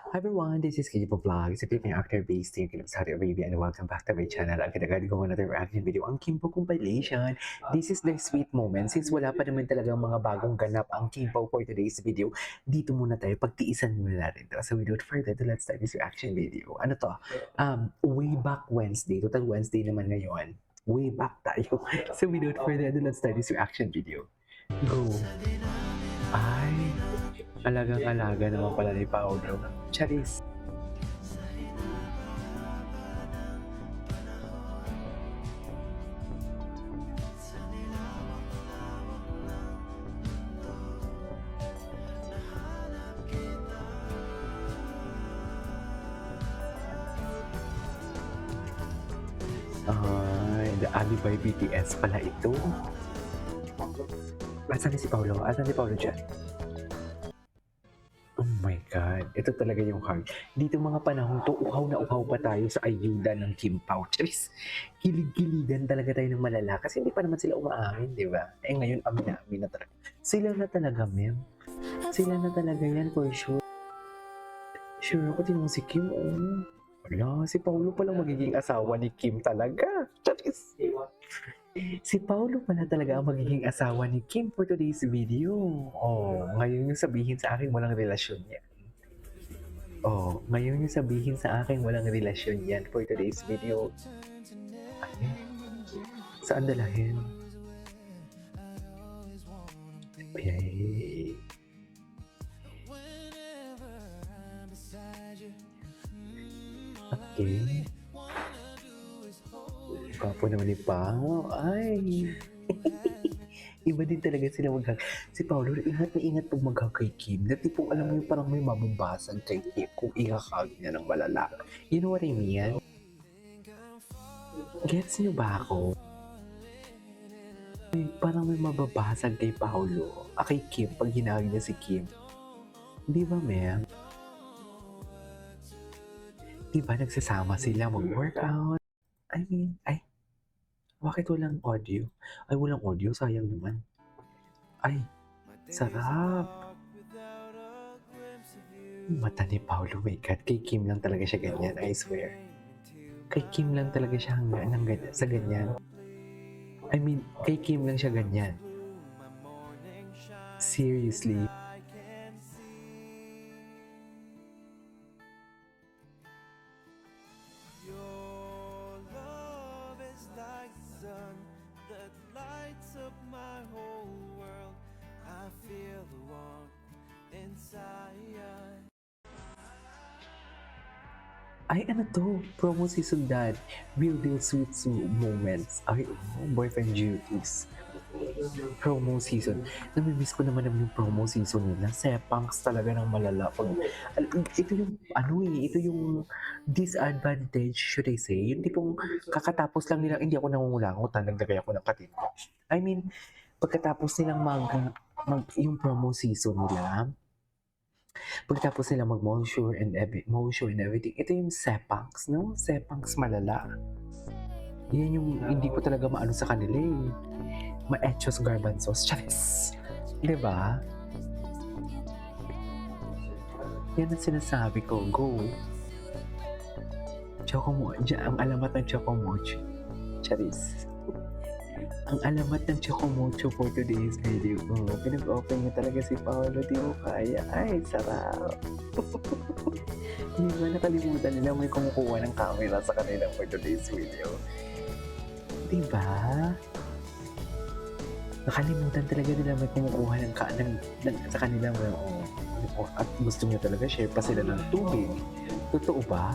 Hi everyone, this is Kijipo Vlogs, a Philippine actor based in Saudi Arabia, and welcome back to my channel. Agad-agad ko another reaction video, ang Kimpo compilation. This is the sweet moment. Since wala pa naman talagang mga bagong ganap ang Kimpo for today's video, dito muna tayo, pagtiisan muna natin to. So without further ado, let's start this reaction video. Ano to? Way back Wednesday, total Wednesday naman ngayon. Way back tayo. So without further ado, let's start this reaction video. Go! Ay, alagang-alaga naman pala ni Paolo. Charis! Ay, The Alibi BTS pala ito. Asan na si Paolo? Asan si Paolo dyan? Oh my God, ito talaga yung heart. Dito mga panahon to, uhaw na uhaw pa tayo sa ayuda ng Kim Pao. Charis, kilig-kiligan talaga tayo ng malala kasi hindi pa naman sila umaamin, di ba? Eh ngayon, amin na amin na talaga. Sila na talaga, ma'am. Sila na talaga yan for sure. Sure ako, tinong si Kim, oh. Wala, si Paolo palang magiging asawa ni Kim talaga. Charis. Si Paolo pala talaga ang magiging asawa ni Kim for today's video. Oh, ngayon yung sabihin sa akin walang relasyon yan. Oh, ngayon yung sabihin sa akin walang relasyon yan for today's video. Ano? Saan dalahin? Yay. Okay. Gwapo naman ni Pao. Ay. Iba din talaga sila maghag. Si Paolo, ingat na ingat pag maghag kay Kim. Na tipong alam mo yung parang may mababasag kay Kim kung ihahag niya ng malala. You know what I mean? Gets niyo ba ako? Parang may mababasag kay Paolo. Kay Kim pag hinahag niya si Kim. Di ba, ma'am? Di ba nagsasama sila mag-workout? I mean, ay, bakit walang audio? Ay, walang audio? Sayang naman. Ay, sarap. Mata ni Paolo, my God. Kay Kim lang talaga siya ganyan, I swear. Kay Kim lang talaga siya hanggang sa ganyan. I mean, kay Kim lang siya ganyan. Seriously. Ay, ano to? Promo season dad. Real deal sweet moments. Ay, oh, boyfriend duties. Promo season. Namimiss ko naman yung promo season nila. Sepangs talaga ng malala. Ito yung, ito yung disadvantage, should I say. Yung tipong kakatapos lang nila, hindi ako nangungulangot, nagdagay ako ng katip. I mean, pagkatapos nilang yung promo season nila, pagkatapos nila mag-moisture and everything, ito yung sepangs, no? Sepangs malala. Yan yung hindi ko talaga maano sa kanila eh. Ma-echos garbanzos. Charis! Diba? Yan ang sinasabi ko. Go! Chocomocho. Ang alamat ng Chocomocho. Charis. Ang alamat ng Chocomocho for today's video. Oh, pinag-open niya talaga si Paolo. Di mo kaya. Ay, sarap. Hindi ba nakalimutan nila may kumukuha ng camera sa kanila for today's video? Diba? Nakalimutan talaga nila may kumukuha sa kanila. At gusto niya talaga share pa sila ng tubig. Totoo ba?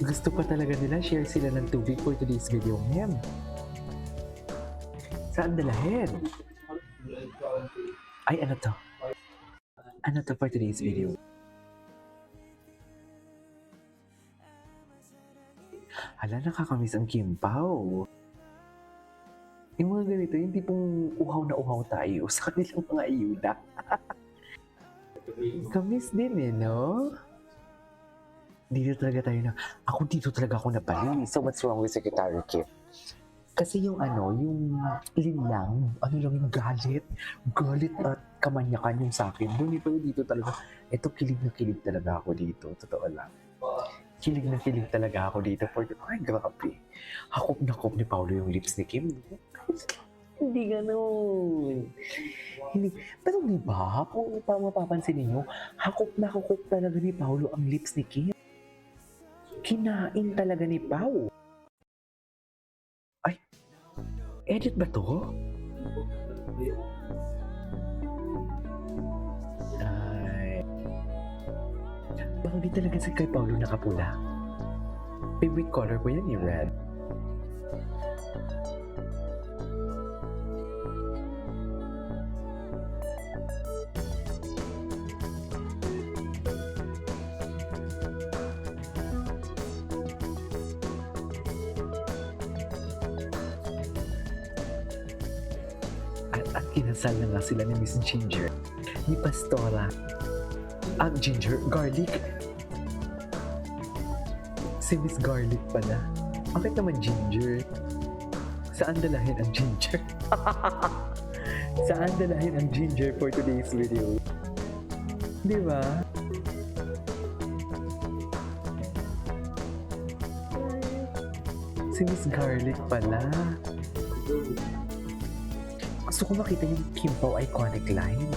Gusto pa talaga nila share sila ng tubig for today's video ngayon. Saan dalahin? Ay, ano to? Ano to for today's video? Hala, nakakamiss ang Kim Pao. Yung mga ganito, yung tipong uhaw na uhaw tayo sa kanilang mga ayuda. Kamiss din eh, no? Dito talaga tayo na, dito talaga ako nabali. So what's wrong with Secretary Kim? Kasi yung ano, yung linlang, ano lang yung galit. Galit at kamanyakan yung sa'kin. Doon pero dito talaga, eto kilig na kilig talaga ako dito. Totoo lang. Kilig na kilig talaga ako dito. Ay, grabe. Hakop na hakop ni Paolo yung lips ni Kim. Hindi ganun. Hindi. Pero di ba, kung mapapansin ninyo, hakop talaga ni Paolo ang lips ni Kim. Kinain talaga ni Pao. Ay, edit ba to? Ay. Bagay talaga si kay Paolo nakapula. Favorite color ko yan, yung red. At kinasal na nga sila ni Miss Ginger, ni Pastora. At Ginger, garlic. Si Miss Garlic pala. Bakit naman Ginger? Saan dalahin ang Ginger? Saan dalahin ang Ginger for today's video? Di ba? Si Miss Garlic pala. Gusto ko makita yung Kim Pao iconic line.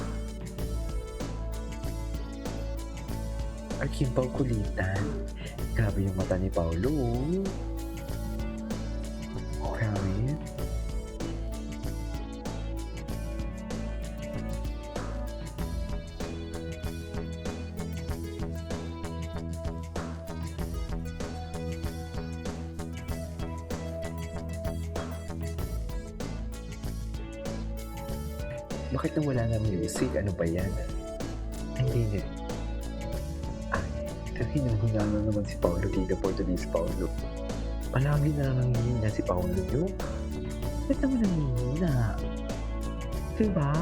Or Kim Pao kulitan. Grabe yung mata ni Paolo. Grabe. Bakit nawala na music? Ano ba yan? Hindi. Hinahuna na naman si Paolo dito for today's Paolo. Palagi na nanghihina si Paolo yun. Ba't naman nanghihina? Diba?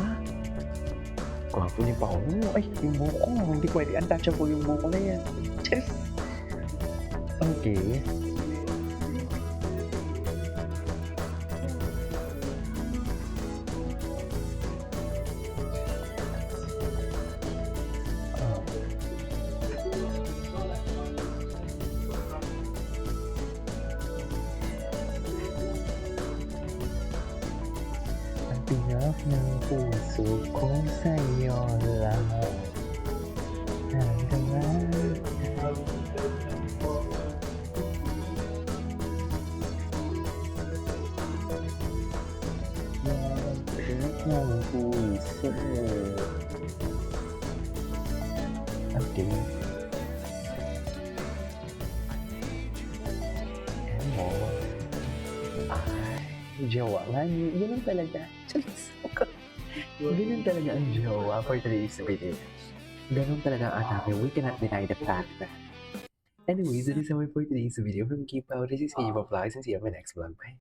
Gwapo ni Paolo. Ay, yung buko. Hindi pwede. Untouchable yung buko na yan. Cheers! Okay. Pinap ng puso ko sa'yo lang. Hanggang pinap ng puso. Okay. Ano? Jowa nga niyo. Ganun talaga. Ganun talaga ang jowa for today's video. Ganun talaga ang atake. We cannot deny the fact that. Anyways, that is all for today's video from Kim Pao. This is Eva Vlogs and see you on my next vlog. Bye.